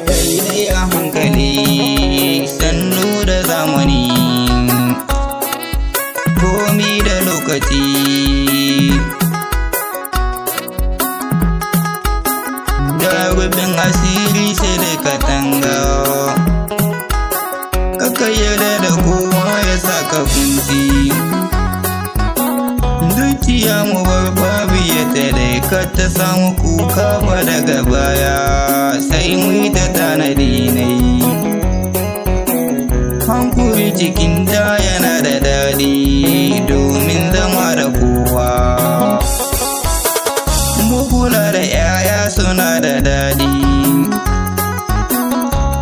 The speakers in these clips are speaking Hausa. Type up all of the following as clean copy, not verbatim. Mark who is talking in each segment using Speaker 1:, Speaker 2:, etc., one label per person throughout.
Speaker 1: Daidai a hankali sannu da zamani, komi da lokaci. Da rufin asiri sai da katanga, kaka yarda da kowa ya saka kunci. Zuciya mu bar babu yadda dai ka ta samu kuka ba daga baya sai mu yi ta tanadi nai. Hankuri cikin ta yana da daɗi domin zama da kowa. Mu kula da 'ya'ya suna da daɗi,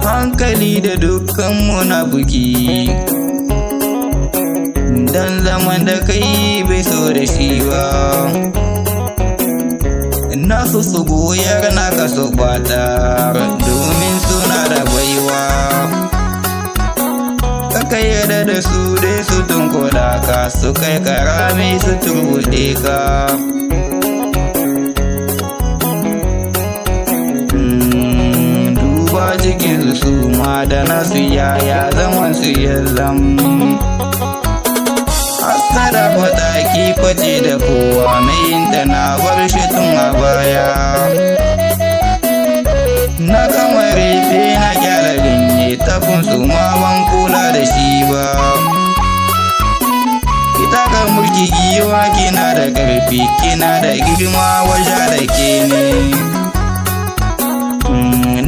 Speaker 1: hankali da dukkan munafuki. Dan zaman da kai bai so da shi ba, nasu su goyar naka su batar domin suna da baiwa. Kaka yarda da su dai su tunkuɗa ka, su kai karami su turbuɗe ka. Duba cikin su ma da nasu yaya zaman su ya zama. Hassada fataki kwace da kowa mai yinta na bar shi tun a baya. Na gama rufe na gyara ganye tafin su ma ban kula da shi ba. Ita ka mulki giwa kina da ƙarfi, kina da girma waje da ke ne.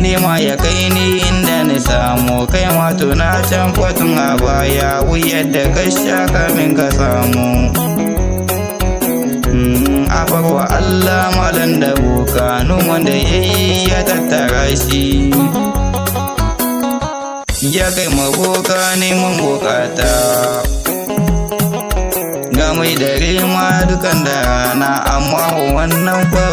Speaker 1: Nema ya kai ni inda ni samu, kai ma tuna can fatun a baya wuyar da ka sha kamin ka samu. A farwa Allah malan da boka, noman da ya yi ya tattara shi. Ya kai maboka neman bukata, ga mai dare ma dukan da rana, amma wannan fa